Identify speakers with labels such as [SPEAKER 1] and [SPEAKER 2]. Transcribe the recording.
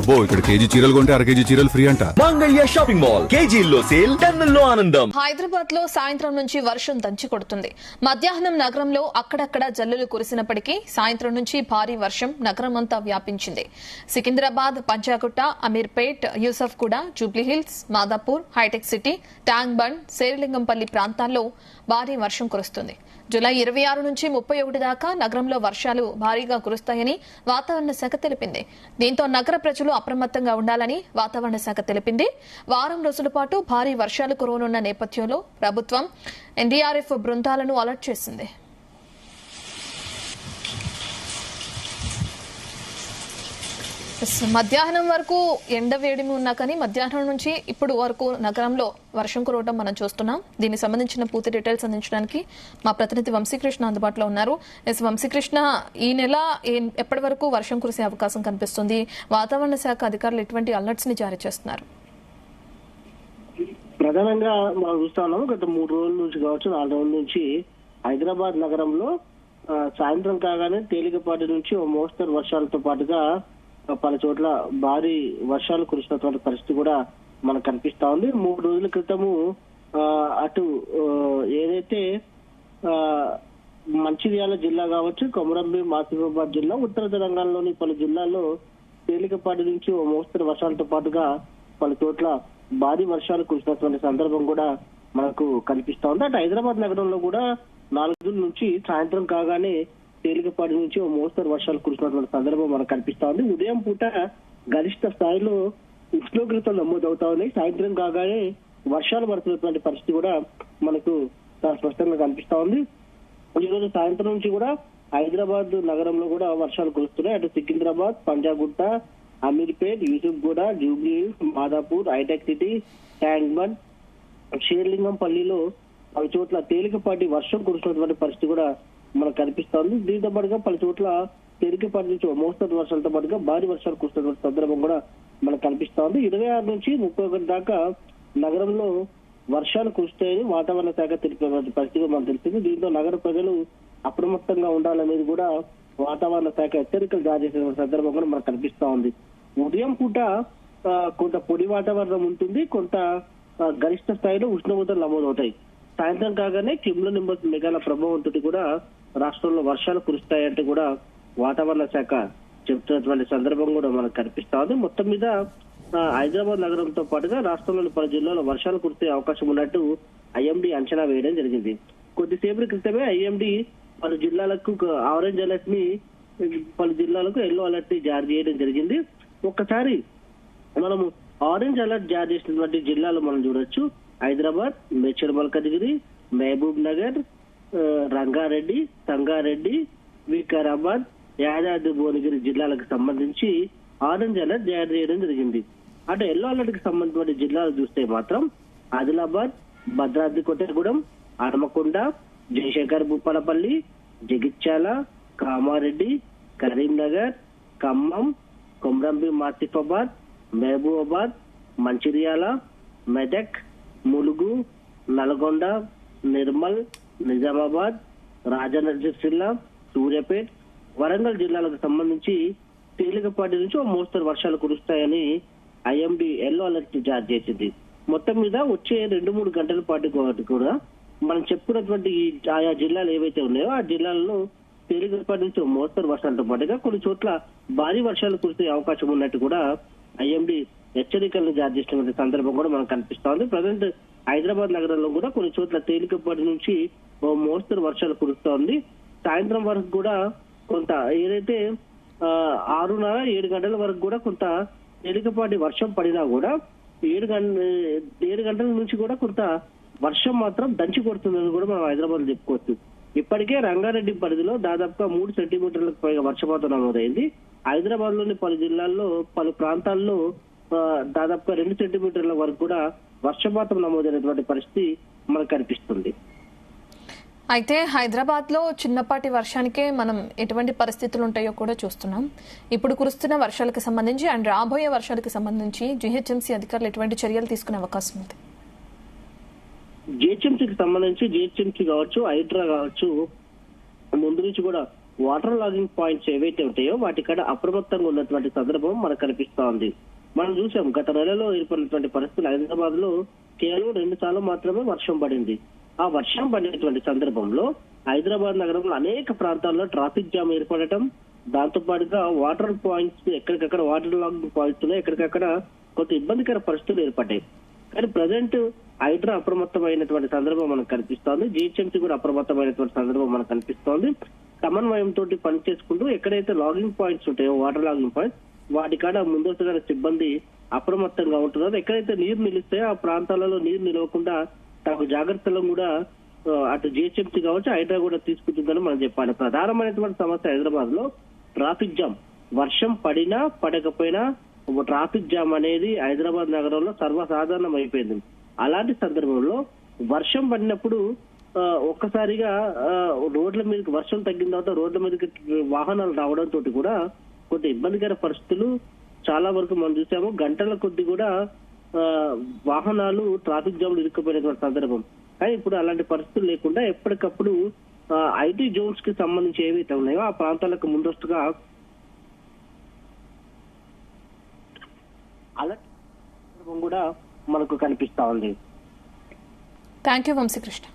[SPEAKER 1] అబ్బో ఇక్కడ కేజీ చీరలు కొంటే అర కేజీ చీరలు ఫ్రీ అంట.
[SPEAKER 2] మంగళ్య షాపింగ్ మాల్, కేజీల్లో సేల్, టన్నుల్లో ఆనందం.
[SPEAKER 3] హైదరాబాద్ లో సాయంత్రం నుంచి వర్షం దంచి కొడుతుంది. మధ్యాహ్నం నగరంలో అక్కడక్కడ జల్లులు కురిసినప్పటికీ సాయంత్రం నుంచి భారీ వర్షం నగరమంతా వ్యాపించింది. Secunderabad, Panjagutta, Ameerpet, Yousufguda, Jubilee Hills, Madhapur, hitech city, tank Bund, Serilingampally ప్రాంతాల్లో భారీ వర్షం కురుస్తుంది. జూలై 26 నుంచి 31 దాకా నగరంలో వర్షాలు భారీగా కురుస్తాయని వాతావరణ శాఖ తెలిపింది. దీంతో నగర ప్రజలు అప్రమత్తంగా ఉండాలని వాతావరణ శాఖ తెలిపింది. వారం రోజుల పాటు భారీ వర్షాలు కురవనున్న నేపథ్యంలో ప్రభుత్వం ఎన్డీఆర్ఎఫ్ బృందాలను అలర్ట్ చేసింది. మధ్యాహ్నం వరకు ఎండ వేడిమి ఉన్నా కానీ మధ్యాహ్నం నుంచి ఇప్పుడు వరకు నగరంలో వర్షం కురవడం మనం చూస్తున్నాం. దీనికి సంబంధించిన పూర్తి డీటెయిల్స్ అందించడానికి మా ప్రతినిధి వంశీకృష్ణ అందుబాటులో ఉన్నారు. వంశీకృష్ణ, ఈ నెల ఎప్పటి వరకు వర్షం కురిసే అవకాశం కనిపిస్తుంది? వాతావరణ శాఖ అధికారులు ఎటువంటి అలర్ట్స్ ని జారీ చేస్తున్నారు?
[SPEAKER 4] ప్రధానంగా మనం చూస్తున్నాము, గత 3 రోజుల నుంచి కావచ్చు, 4 రోజుల నుంచి హైదరాబాద్ నగరంలో సాయంత్రం కాగానే తేలికపాటి నుంచి ఓ మోస్తరు వర్షాలతో పాటుగా పలు చోట్ల భారీ వర్షాలు కురిసినటువంటి పరిస్థితి కూడా మనకు కనిపిస్తా ఉంది. 3 రోజుల క్రితము అటు ఏదైతే మంచిర్యాల జిల్లా కావచ్చు, కొమరంభీం, ఆసిఫాబాద్ జిల్లా, ఉత్తర తెలంగాణలోని పలు జిల్లాల్లో తేలికపాటి నుంచి ఓ మోస్తరు వర్షాలతో పాటుగా పలు చోట్ల భారీ వర్షాలు కురిసినటువంటి సందర్భం కూడా మనకు కనిపిస్తా ఉంది. అటు హైదరాబాద్ నగరంలో కూడా 4 రోజుల నుంచి సాయంత్రం కాగానే తేలికపాటి నుంచి ఓ మోస్తరు వర్షాలు కురిసినటువంటి సందర్భం మనకు కనిపిస్తా ఉంది. ఉదయం పూట గరిష్ట స్థాయిలో ఉష్ణోగ్రతలు నమోదవుతా ఉన్నాయి. సాయంత్రం కాగానే వర్షాలు పడుతున్నటువంటి పరిస్థితి కూడా మనకు చాలా స్పష్టంగా కనిపిస్తా ఉంది. ఈ రోజు సాయంత్రం నుంచి కూడా హైదరాబాద్ నగరంలో కూడా వర్షాలు కురుస్తున్నాయి. అటు Secunderabad, Panjagutta, Ameerpet, Yousufguda, Jubilee Hills, Madhapur, hitech city, tank Bund, శేరిలింగంపల్లిలో పలు చోట్ల తేలికపాటి వర్షం కురుస్తున్నటువంటి పరిస్థితి కూడా మనకు కనిపిస్తా ఉంది. దీంతో పాటుగా పలు చోట్ల తేలికపాటి నుంచి మోస్తరు వర్షాలతో పాటుగా భారీ వర్షాలు కురుస్తున్నటువంటి సందర్భం కూడా మనకు కనిపిస్తా ఉంది. 26 నుంచి 31 దాకా నగరంలో వర్షాలు కురుస్తాయని వాతావరణ శాఖ తెలిపినటువంటి పరిస్థితి మనకు తెలిసింది. దీంతో నగర ప్రజలు అప్రమత్తంగా ఉండాలనేది కూడా వాతావరణ శాఖ హెచ్చరికలు జారీ చేసిన సందర్భం కూడా మనకు కనిపిస్తా ఉంది. ఉదయం పూట కొంత పొడి వాతావరణం ఉంటుంది, కొంత గరిష్ట స్థాయిలో ఉష్ణోగ్రతలు నమోదవుతాయి. సాయంత్రం కాగానే కిమ్లో నింబస్ మేఘాల ప్రభావంతో కూడా రాష్ట్రంలో వర్షాలు కురుస్తాయంటే కూడా వాతావరణ శాఖ చెబుతున్నటువంటి సందర్భం కూడా మనకు కనిపిస్తా ఉంది. మొత్తం మీద హైదరాబాద్ నగరంతో పాటుగా రాష్ట్రంలోని పలు జిల్లాల్లో వర్షాలు కురిసే అవకాశం ఉన్నట్టు ఐఎండీ అంచనా వేయడం జరిగింది. కొద్దిసేపటి క్రితమే ఐఎండీ పలు జిల్లాలకు ఆరెంజ్ అలర్ట్ ని, పలు జిల్లాలకు ఎల్లో అలర్ట్ ని జారీ చేయడం జరిగింది. ఒక్కసారి మనము ఆరెంజ్ అలర్ట్ జారీ చేసినటువంటి జిల్లాలు మనం చూడొచ్చు. హైదరాబాద్, మేడ్చల్ మల్కాజిగిరి, మహబూబ్ నగర్, రంగారెడ్డి, సంగారెడ్డి, వికారాబాద్, యాదాద్రి భువనగిరి జిల్లాలకు సంబంధించి ఆరెంజ్ అలర్ట్ జారీ చేయడం జరిగింది. అటు ఎల్లో అలర్ట్ కి సంబంధించిన జిల్లాలు చూస్తే మాత్రం ఆదిలాబాద్, భద్రాద్రి కొత్తగూడెం, హనుమకొండ, జయశంకర్ భూపాలపల్లి, జగిత్యాల, కామారెడ్డి, కరీంనగర్, ఖమ్మం, కొమరంభీం, ఆసిఫాబాద్, మహబూబాబాద్, మంచిర్యాల, మెదక్, ములుగు, నల్గొండ, నిర్మల్, నిజామాబాద్, రాజన్న జిల్లా, సూర్యాపేట్, వరంగల్ జిల్లాలకు సంబంధించి తేలికపాటి నుంచి ఓ మోస్తరు వర్షాలు కురుస్తాయని ఐఎండీ ఎల్లో అలర్ట్ జారీ చేసింది. మొత్తం మీద వచ్చే 2-3 గంటల పాటు కూడా మనం చెప్పుకున్నటువంటి ఆయా జిల్లాలు ఏవైతే ఉన్నాయో ఆ జిల్లాల్లో తేలికపాటి నుంచి మోస్తరు వర్షాలతో పాటుగా కొన్ని చోట్ల భారీ వర్షాలు కురిసే అవకాశం ఉన్నట్టు కూడా ఐఎండీ హెచ్చరికలను జారీ చేసినటువంటి సందర్భం కూడా మనకు కనిపిస్తా ఉంది. ప్రజెంట్ హైదరాబాద్ నగరంలో కూడా కొన్ని చోట్ల తేలికపాటి నుంచి ఓ మోస్తరు వర్షాలు కురుస్తా ఉంది. సాయంత్రం వరకు కూడా కొంత ఏదైతే 6:30-7 గంటల వరకు కూడా కొంత తేలికపాటి వర్షం పడినా కూడా 7 గంటల నుంచి కూడా కొంత వర్షం మాత్రం దంచి కొడుతుందని కూడా మనం హైదరాబాద్ లో చెప్పుకోవచ్చు. ఇప్పటికే రంగారెడ్డి పరిధిలో దాదాపుగా 3 సెంటీమీటర్లకు పైగా వర్షపాతం నమోదైంది. హైదరాబాద్ లోని పలు జిల్లాల్లో, పలు ప్రాంతాల్లో దాదాపుగా 2 సెంటీమీటర్ల వరకు కూడా వర్షపాతం నమోదైనటువంటి పరిస్థితి మనకు కనిపిస్తుంది.
[SPEAKER 3] అయితే హైదరాబాద్ లో చిన్నపాటి వర్షానికే మనం ఎటువంటి పరిస్థితులు ఉంటాయో కూడా చూస్తున్నాం. ఇప్పుడు కురుస్తున్న వర్షాలకు సంబంధించి అండ్ రాబోయే వర్షాలకు సంబంధించి జీహెచ్ఎంసీ అధికారులు ఎటువంటి చర్యలు తీసుకునే అవకాశం ఉంది?
[SPEAKER 4] జిహెచ్ఎంసీకి సంబంధించి జిహెచ్ఎంసీ కావచ్చు, హైడ్రా కావచ్చు, ముందు నుంచి కూడా వాటర్ లాగింగ్ పాయింట్స్ ఏవైతే ఉంటాయో వాటికాడ అప్రమత్తంగా ఉన్నటువంటి సందర్భం మనకు కనిపిస్తా ఉంది. మనం చూసాం గత నెలలో ఏర్పడినటువంటి పరిస్థితులు హైదరాబాద్ లో కేవలం 2 సార్లు మాత్రమే వర్షం పడింది. ఆ వర్షం పడినటువంటి సందర్భంలో హైదరాబాద్ నగరంలో అనేక ప్రాంతాల్లో ట్రాఫిక్ జామ్ ఏర్పడటం, దాంతో పాటుగా వాటర్ పాయింట్స్ ఎక్కడికక్కడ వాటర్ లాగింగ్ పాయింట్స్ ఎక్కడికక్కడ కొంత ఇబ్బందికర పరిస్థితులు ఏర్పడ్డాయి. కానీ ప్రజెంట్ హైడ్రా అప్రమత్తమైనటువంటి సందర్భం మనకు కనిపిస్తోంది. జిహెచ్ఎంసీ కూడా అప్రమత్తమైనటువంటి సందర్భం మనకు కనిపిస్తోంది. సమన్వయంతో పనిచేసుకుంటూ ఎక్కడైతే లాగింగ్ పాయింట్స్ ఉంటాయో వాటర్ లాగింగ్ పాయింట్స్ వాటి కాడ ముందస్తుగా సిబ్బంది అప్రమత్తంగా ఉంటున్నారు. ఎక్కడైతే నీరు నిలుస్తాయో ఆ ప్రాంతాలలో నీరు నిలవకుండా తగు జాగ్రత్తలను కూడా అటు జిహెచ్ఎంసీ కావచ్చు హైడ్రా కూడా తీసుకుంటుందని మనం చెప్పాలి. ప్రధానమైనటువంటి సమస్య హైదరాబాద్ లో ట్రాఫిక్ జామ్. వర్షం పడినా పడకపోయినా ట్రాఫిక్ జామ్ అనేది హైదరాబాద్ నగరంలో సర్వసాధారణం అయిపోయింది. అలాంటి సందర్భంలో వర్షం పడినప్పుడు ఒక్కసారిగా రోడ్ల మీదకి వర్షం తగ్గిన తర్వాత రోడ్ల మీదకి వాహనాలు రావడంతో కూడా కొంత ఇబ్బందికర పరిస్థితులు చాలా వరకు మనం చూసాము. గంటల కొద్ది కూడా వాహనాలు ట్రాఫిక్ జామ్ ఇరుక్కుపోయినటువంటి సందర్భం. కానీ ఇప్పుడు అలాంటి పరిస్థితులు లేకుండా ఎప్పటికప్పుడు ఐటీ జోన్స్ కి సంబంధించి ఏవైతే ఉన్నాయో ఆ ప్రాంతాలకు ముందస్తుగా అలర్ట్ కూడా మనకు కనిపిస్తా ఉంది.
[SPEAKER 3] Thank you Vamsikrishna.